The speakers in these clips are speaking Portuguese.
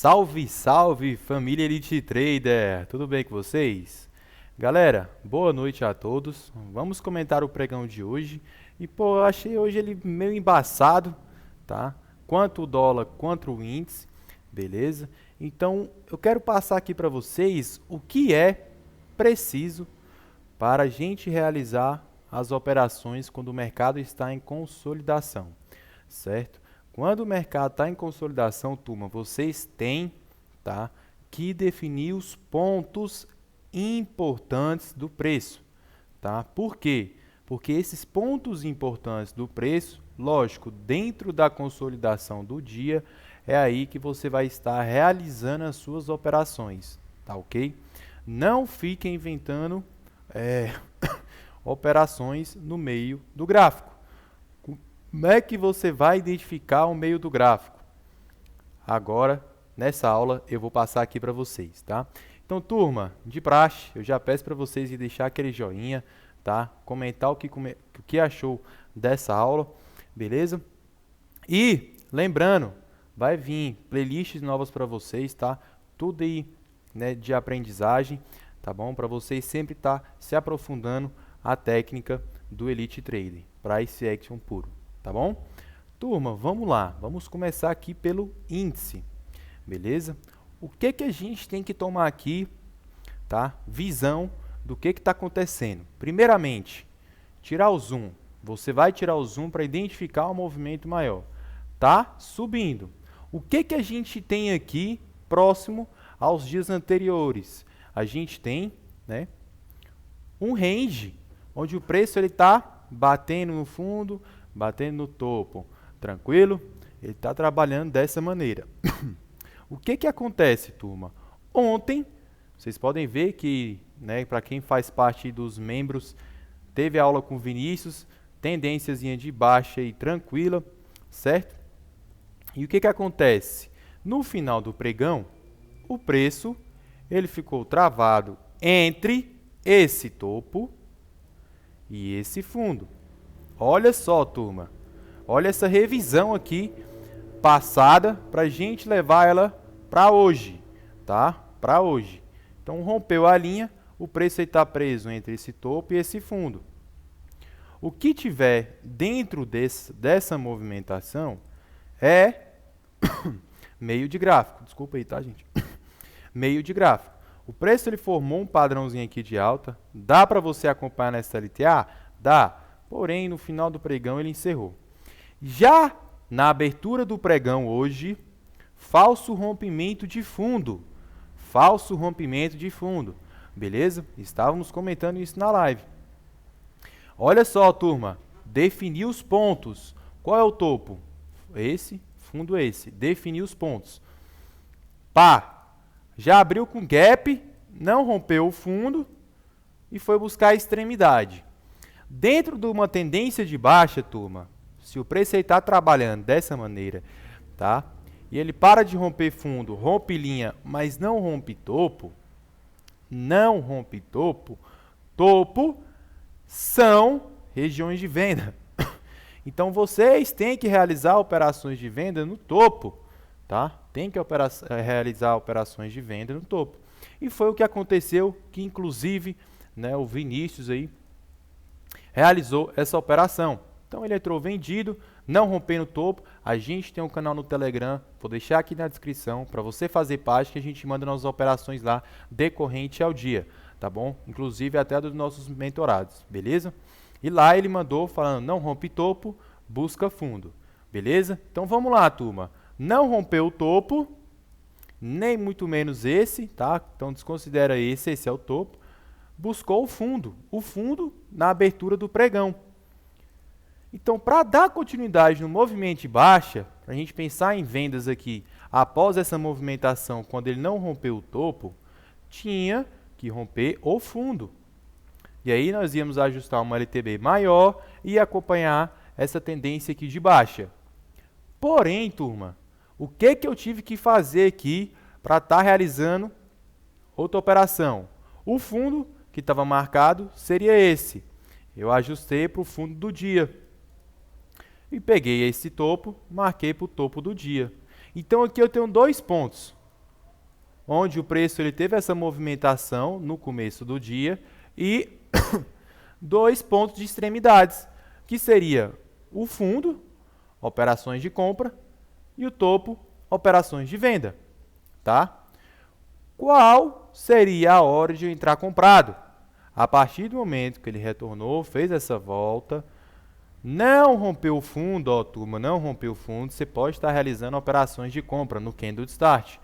Salve, salve, família Elite Trader! Tudo bem com vocês? Galera, boa noite a todos. Vamos comentar o pregão de hoje. E pô, eu achei hoje ele meio embaçado, tá? Quanto o dólar, quanto o índice, beleza? Então, eu quero passar aqui para vocês o que é preciso para a gente realizar as operações quando o mercado está em consolidação, certo? Quando o mercado está em consolidação, turma, vocês têm, tá, que definir os pontos importantes do preço. Tá? Por quê? Porque esses pontos importantes do preço, lógico, dentro da consolidação do dia, é aí que você vai estar realizando as suas operações. Tá ok? Não fiquem inventando operações no meio do gráfico. Como é que você vai identificar o meio do gráfico? Agora, nessa aula, eu vou passar aqui para vocês, tá? Então, turma, de praxe, eu já peço para vocês ir deixar aquele joinha, tá? Comentar o que achou dessa aula, beleza? E, lembrando, vai vir playlists novas para vocês, tá? Tudo aí, né, de aprendizagem, tá bom? Para vocês sempre estar se aprofundando a técnica do Elite Trader, Price Action puro. Tá bom? Turma, vamos lá. Vamos começar aqui pelo índice. Beleza? O que a gente tem que tomar aqui, tá? Visão do que está acontecendo. Primeiramente, tirar o zoom. Você vai tirar o zoom para identificar o movimento maior. Tá subindo. O que a gente tem aqui próximo aos dias anteriores? A gente tem, né, um range, onde o preço está batendo no fundo, batendo no topo, tranquilo? Ele está trabalhando dessa maneira. O que acontece, turma? Ontem, vocês podem ver que, né, para quem faz parte dos membros, teve aula com o Vinícius, tendênciazinha de baixa e tranquila, certo? E o que acontece? No final do pregão, o preço ele ficou travado entre esse topo e esse fundo. Olha só, turma. Olha essa revisão aqui passada para a gente levar ela para hoje, tá? Para hoje. Então, rompeu a linha, o preço está preso entre esse topo e esse fundo. O que tiver dentro dessa movimentação é meio de gráfico. Desculpa aí, tá, gente? Meio de gráfico. O preço ele formou um padrãozinho aqui de alta. Dá para você acompanhar nessa LTA? Dá. Porém, no final do pregão, ele encerrou. Já na abertura do pregão hoje, falso rompimento de fundo. Falso rompimento de fundo. Beleza? Estávamos comentando isso na live. Olha só, turma. Definir os pontos. Qual é o topo? Esse, fundo esse. Definir os pontos. Pá. Já abriu com gap, não rompeu o fundo e foi buscar a extremidade. Dentro de uma tendência de baixa, turma, se o preço está trabalhando dessa maneira, tá? E ele para de romper fundo, rompe linha, mas não rompe topo, topo são regiões de venda. Então, vocês têm que realizar operações de venda no topo, tá? Tem que realizar operações de venda no topo. E foi o que aconteceu, que inclusive, né, o Vinícius aí, realizou essa operação. Então ele entrou vendido, não rompendo o topo. A gente tem um canal no Telegram, vou deixar aqui na descrição para você fazer parte, que a gente manda nossas operações lá decorrente ao dia, tá bom? Inclusive até dos nossos mentorados, beleza? E lá ele mandou falando, não rompe topo, busca fundo, beleza? Então vamos lá, turma. Não rompeu o topo, nem muito menos esse, tá? Então desconsidera esse é o topo. Buscou o fundo na abertura do pregão. Então, para dar continuidade no movimento de baixa, para a gente pensar em vendas aqui, após essa movimentação, quando ele não rompeu o topo, tinha que romper o fundo. E aí nós íamos ajustar uma LTB maior e acompanhar essa tendência aqui de baixa. Porém, turma, o que eu tive que fazer aqui para estar realizando outra operação? O fundo que estava marcado seria esse. Eu ajustei para o fundo do dia. E peguei esse topo, marquei para o topo do dia. Então aqui eu tenho dois pontos. onde o preço ele teve essa movimentação no começo do dia e dois pontos de extremidades, que seria o fundo, operações de compra, e o topo, operações de venda, tá? Qual seria a hora de eu entrar comprado? A partir do momento que ele retornou, fez essa volta, não rompeu o fundo, ó, turma, não rompeu o fundo, você pode estar realizando operações de compra no candle de start.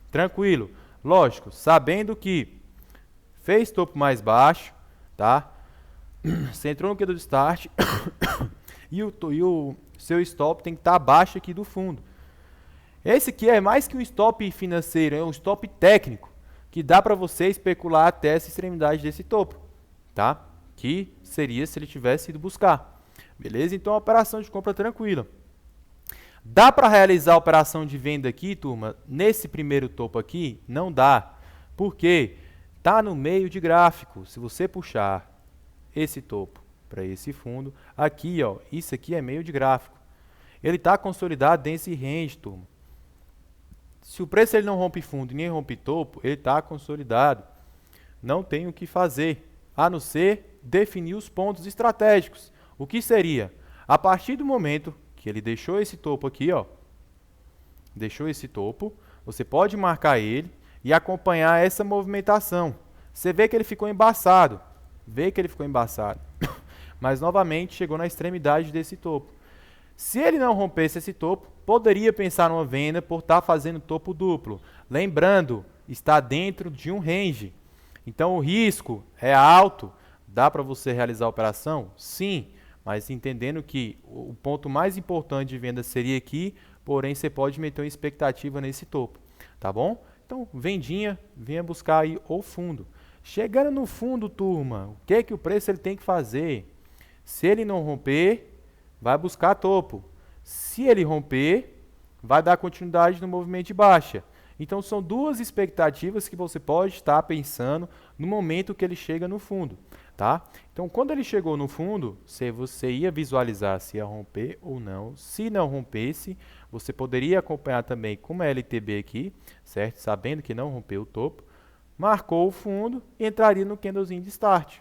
Tranquilo. Lógico, sabendo que fez topo mais baixo, tá? Você entrou no candle de start e o seu stop tem que estar abaixo aqui do fundo. Esse aqui é mais que um stop financeiro, é um stop técnico, que dá para você especular até essa extremidade desse topo, tá? Que seria se ele tivesse ido buscar. Beleza? Então, a operação de compra tranquila. Dá para realizar a operação de venda aqui, turma? Nesse primeiro topo aqui? Não dá. Por quê? Está no meio de gráfico. Se você puxar esse topo para esse fundo, aqui, ó, isso aqui é meio de gráfico. Ele está consolidado nesse range, turma. Se o preço ele não rompe fundo nem rompe topo, ele está consolidado. Não tem o que fazer, a não ser definir os pontos estratégicos. O que seria? A partir do momento que ele deixou esse topo aqui, ó, deixou esse topo, você pode marcar ele e acompanhar essa movimentação. Você vê que ele ficou embaçado, mas novamente chegou na extremidade desse topo. Se ele não rompesse esse topo, poderia pensar numa venda por estar fazendo topo duplo. Lembrando, está dentro de um range. Então o risco é alto. Dá para você realizar a operação? Sim, mas entendendo que o ponto mais importante de venda seria aqui, porém você pode meter uma expectativa nesse topo, tá bom? Então, vendinha, venha buscar aí o fundo. Chegando no fundo, turma, o que é que o preço ele tem que fazer? Se ele não romper, vai buscar topo. Se ele romper, vai dar continuidade no movimento de baixa. Então, são duas expectativas que você pode estar pensando no momento que ele chega no fundo, tá? Então, quando ele chegou no fundo, você ia visualizar se ia romper ou não. Se não rompesse, você poderia acompanhar também com uma LTB aqui, certo? Sabendo que não rompeu o topo, marcou o fundo e entraria no candlezinho de start,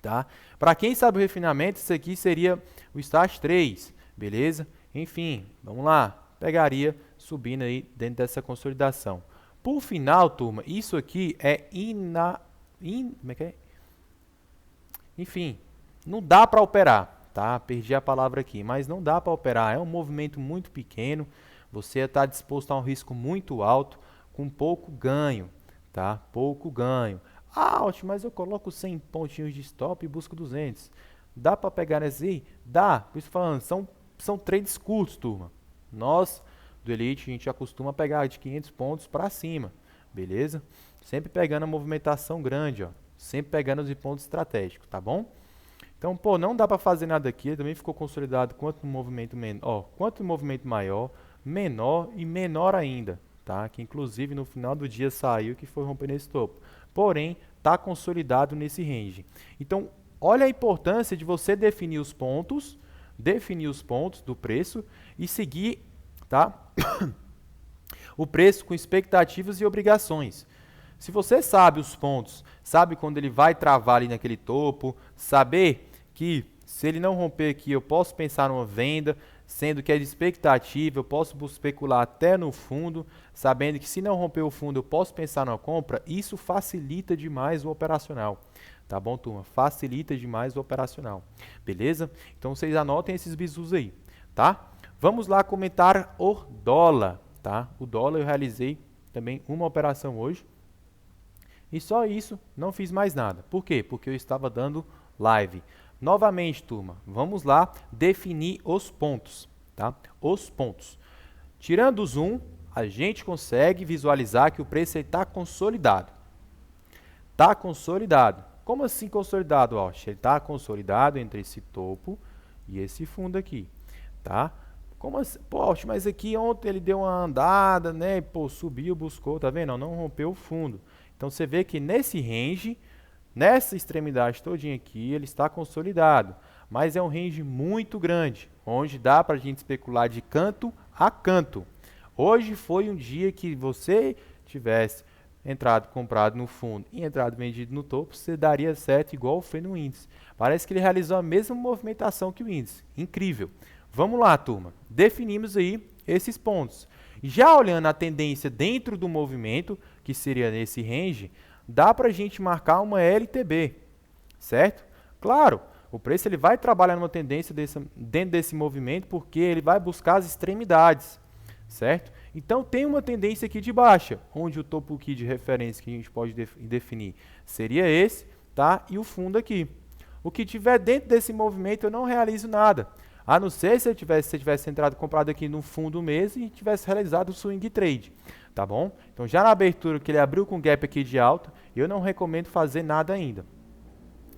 tá? Para quem sabe o refinamento, isso aqui seria o start 3, beleza? Enfim, vamos lá. Pegaria subindo aí dentro dessa consolidação. Por final, turma, isso aqui é como é que é? Enfim, não dá para operar, tá? Perdi a palavra aqui, mas não dá para operar. É um movimento muito pequeno, você está disposto a um risco muito alto, com pouco ganho, tá? Pouco ganho. Ah, ótimo, mas eu coloco 100 pontinhos de stop e busco 200. Dá para pegar nesse aí? Dá, por isso falando, são trades curtos, turma. Nós, do Elite, a gente acostuma pegar de 500 pontos para cima, beleza? Sempre pegando a movimentação grande, ó. Sempre pegando os pontos estratégicos, tá bom? Então, pô, não dá para fazer nada aqui, ele também ficou consolidado quanto no movimento menor, quanto no movimento maior, menor e menor ainda, tá? Que inclusive no final do dia saiu que foi romper nesse topo. Porém, está consolidado nesse range. Então, olha a importância de você definir os pontos do preço e seguir, tá? O preço com expectativas e obrigações. Se você sabe os pontos, sabe quando ele vai travar ali naquele topo, saber que se ele não romper aqui eu posso pensar numa venda, sendo que é de expectativa, eu posso especular até no fundo, sabendo que se não romper o fundo eu posso pensar numa compra, isso facilita demais o operacional. Tá bom, turma? Facilita demais o operacional. Beleza? Então, vocês anotem esses bizus aí, tá? Vamos lá comentar o dólar, tá? O dólar eu realizei também uma operação hoje. E só isso, não fiz mais nada. Por quê? Porque eu estava dando live. Novamente, turma, vamos lá definir os pontos, tá? Os pontos. Tirando o zoom, a gente consegue visualizar que o preço está consolidado. Está consolidado. Como assim consolidado, Alt? Ele está consolidado entre esse topo e esse fundo aqui, tá? Como assim? Pô, Alt, mas aqui ontem ele deu uma andada, né? Pô, subiu, buscou, tá vendo? Não rompeu o fundo. Então, você vê que nesse range, nessa extremidade todinha aqui, ele está consolidado. Mas é um range muito grande, onde dá para a gente especular de canto a canto. Hoje foi um dia que você tivesse entrado comprado no fundo e entrado vendido no topo, você daria certo igual foi no índice. Parece que ele realizou a mesma movimentação que o índice. Incrível. Vamos lá, turma. Definimos aí esses pontos. Já olhando a tendência dentro do movimento, que seria nesse range, dá para a gente marcar uma LTB, certo? Claro, o preço ele vai trabalhar numa tendência dentro desse movimento porque ele vai buscar as extremidades, certo? Então tem uma tendência aqui de baixa, onde o topo aqui de referência que a gente pode definir seria esse, tá? E o fundo aqui. O que tiver dentro desse movimento eu não realizo nada. A não ser se você tivesse entrado comprado aqui no fundo mesmo e tivesse realizado o swing trade, tá bom? Então já na abertura que ele abriu com gap aqui de alta, eu não recomendo fazer nada ainda,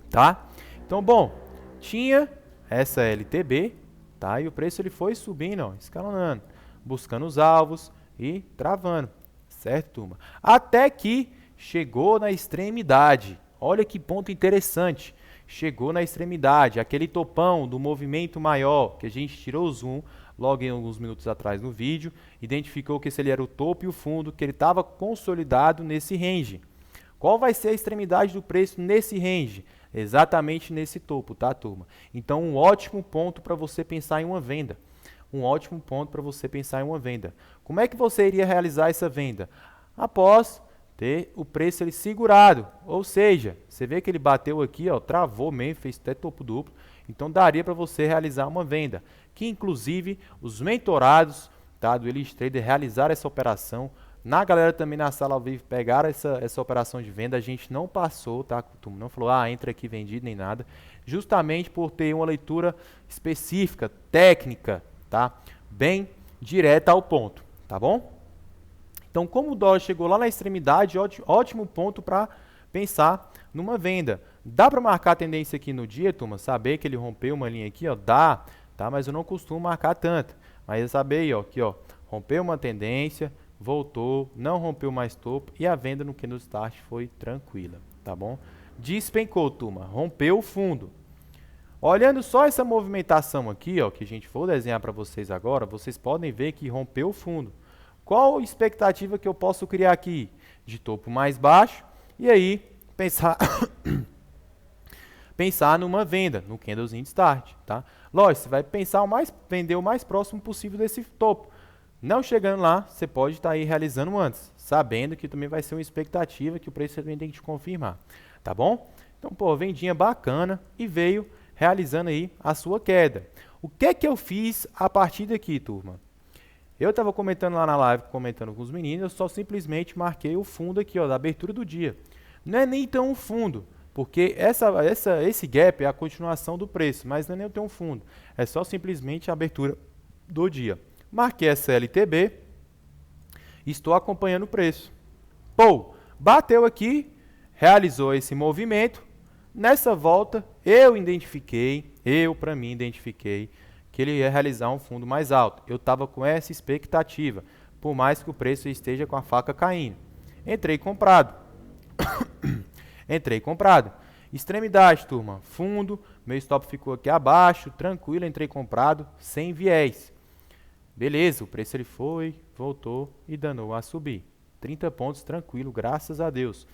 tá? Então, bom, tinha essa LTB, tá? E o preço ele foi subindo, ó, escalonando, buscando os alvos e travando, certo, turma? Até que chegou na extremidade. Olha que ponto interessante. Chegou na extremidade, aquele topão do movimento maior, que a gente tirou o zoom logo em alguns minutos atrás no vídeo, identificou que esse ele era o topo e o fundo, que ele estava consolidado nesse range. Qual vai ser a extremidade do preço nesse range? Exatamente nesse topo, tá, turma? Então, um ótimo ponto para você pensar em uma venda. Um ótimo ponto para você pensar em uma venda. Como é que você iria realizar essa venda? Após ter o preço ele segurado, ou seja, você vê que ele bateu aqui, ó, travou mesmo, fez até topo duplo, então daria para você realizar uma venda, que inclusive os mentorados, tá, do Elite Trader realizaram essa operação, na galera também na sala ao vivo pegaram essa operação de venda, a gente não passou, tá, não falou, entra aqui vendido nem nada, justamente por ter uma leitura específica, técnica, tá, bem direta ao ponto, tá bom? Então, como o dólar chegou lá na extremidade, ótimo ponto para pensar numa venda. Dá para marcar a tendência aqui no dia, turma? Saber que ele rompeu uma linha aqui, ó, dá, tá? Mas eu não costumo marcar tanto. Mas eu saber aí, ó, aqui, ó, rompeu uma tendência, voltou, não rompeu mais topo e a venda no candle start foi tranquila, tá bom? Despencou, turma, rompeu o fundo. Olhando só essa movimentação aqui, ó, que a gente for desenhar para vocês agora, vocês podem ver que rompeu o fundo. Qual a expectativa que eu posso criar aqui? De topo mais baixo e aí pensar numa venda, no candlezinho de start, tá? Lógico, você vai pensar vender o mais próximo possível desse topo. Não chegando lá, você pode estar aí realizando antes, sabendo que também vai ser uma expectativa que o preço também tem que te confirmar, tá bom? Então, pô, vendinha bacana e veio realizando aí a sua queda. O que é que eu fiz a partir daqui, turma? Eu estava comentando lá na live, comentando com os meninos, eu só simplesmente marquei o fundo aqui, ó, da abertura do dia. Não é nem tão um fundo, porque esse gap é a continuação do preço, mas não é nem tão um fundo. É só simplesmente a abertura do dia. Marquei essa LTB, estou acompanhando o preço. Pô, bateu aqui, realizou esse movimento. Nessa volta, eu para mim identifiquei que ele ia realizar um fundo mais alto. Eu estava com essa expectativa, por mais que o preço esteja com a faca caindo. Entrei comprado. Entrei comprado. Extremidade, turma. Fundo, meu stop ficou aqui abaixo, tranquilo, entrei comprado, sem viés. Beleza, o preço ele foi, voltou e danou a subir. 30 pontos tranquilo, graças a Deus.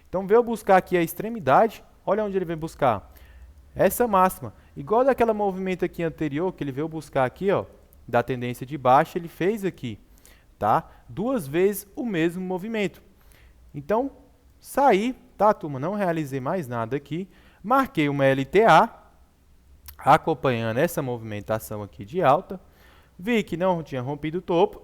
Então veio buscar aqui a extremidade, olha onde ele veio buscar. Essa máxima, igual daquela movimento aqui anterior, que ele veio buscar aqui, ó, da tendência de baixa, ele fez aqui, tá? 2 vezes o mesmo movimento. Então, saí, tá, turma? Não realizei mais nada aqui. Marquei uma LTA, acompanhando essa movimentação aqui de alta. Vi que não tinha rompido o topo.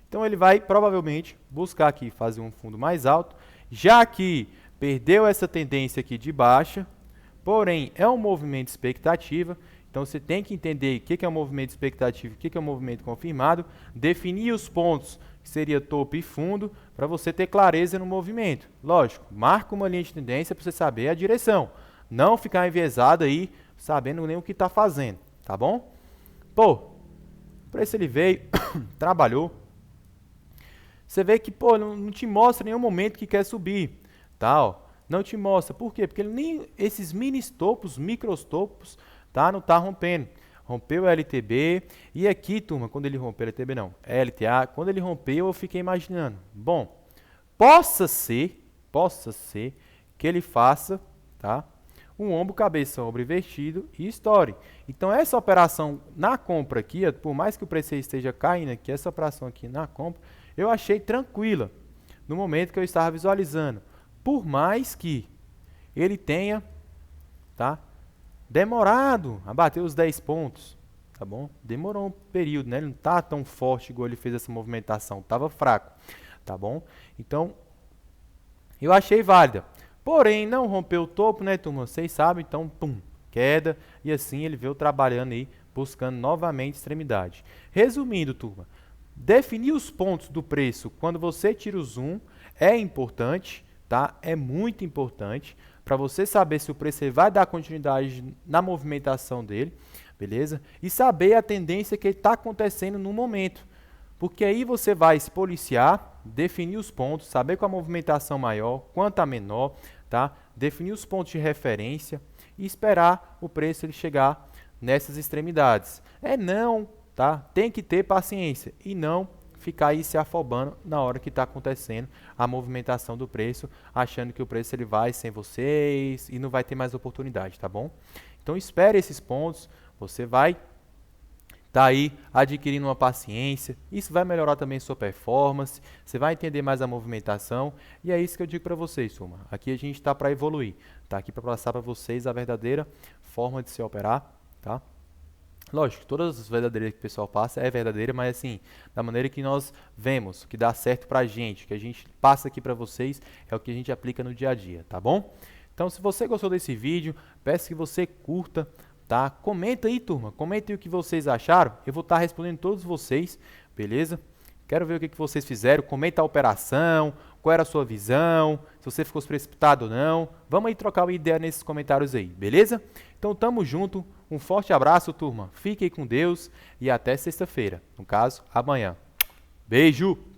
Então, ele vai provavelmente buscar aqui fazer um fundo mais alto, já que perdeu essa tendência aqui de baixa. Porém, é um movimento de expectativa, então você tem que entender o que é um movimento de expectativa e o que é um movimento confirmado, definir os pontos, que seria topo e fundo, para você ter clareza no movimento. Lógico, marca uma linha de tendência para você saber a direção, não ficar enviesado aí, sabendo nem o que está fazendo, tá bom? Pô, o preço ele veio, trabalhou, você vê que, pô, não te mostra em nenhum momento que quer subir, tá, ó. Não te mostra. Por quê? Porque ele nem esses mini topos, micros topos, tá? Não está rompendo. Rompeu o LTB. E aqui, turma, quando ele rompeu o LTB, não. LTA, quando ele rompeu, eu fiquei imaginando. Bom, possa ser que ele faça, tá? Um ombro, cabeça, ombro invertido e estoure. Então, essa operação na compra aqui, por mais que o preço esteja caindo aqui, essa operação aqui na compra, eu achei tranquila no momento que eu estava visualizando. Por mais que ele tenha, tá, demorado a bater os 10 pontos, tá bom? Demorou um período, né? Ele não tá tão forte igual ele fez essa movimentação, tava fraco, tá bom? Então, eu achei válida. Porém, não rompeu o topo, né, turma? Vocês sabem, então, pum, queda. E assim ele veio trabalhando aí, buscando novamente extremidade. Resumindo, turma, definir os pontos do preço quando você tira o zoom é importante, tá? É muito importante para você saber se o preço vai dar continuidade na movimentação dele, beleza? E saber a tendência que está acontecendo no momento. Porque aí você vai se policiar, definir os pontos, saber qual a movimentação maior, quanto a menor, tá? Definir os pontos de referência e esperar o preço ele chegar nessas extremidades. Tá? Tem que ter paciência e não ficar aí se afobando na hora que está acontecendo a movimentação do preço, achando que o preço ele vai sem vocês e não vai ter mais oportunidade, tá bom? Então espere esses pontos, você vai tá aí adquirindo uma paciência, isso vai melhorar também sua performance, você vai entender mais a movimentação e é isso que eu digo para vocês, turma. Aqui a gente está para evoluir, tá aqui para passar para vocês a verdadeira forma de se operar, tá? Lógico, todas as verdadeiras que o pessoal passa é verdadeira, mas assim, da maneira que nós vemos, que dá certo pra gente, que a gente passa aqui para vocês, é o que a gente aplica no dia a dia, tá bom? Então, se você gostou desse vídeo, peço que você curta, tá? Comenta aí, turma. Comenta aí o que vocês acharam. Eu vou estar respondendo todos vocês, beleza? Quero ver o que vocês fizeram. Comenta a operação, qual era a sua visão, se você ficou precipitado ou não. Vamos aí trocar uma ideia nesses comentários aí, beleza? Então, tamo junto. Um forte abraço, turma. Fiquem com Deus e até sexta-feira. No caso, amanhã. Beijo!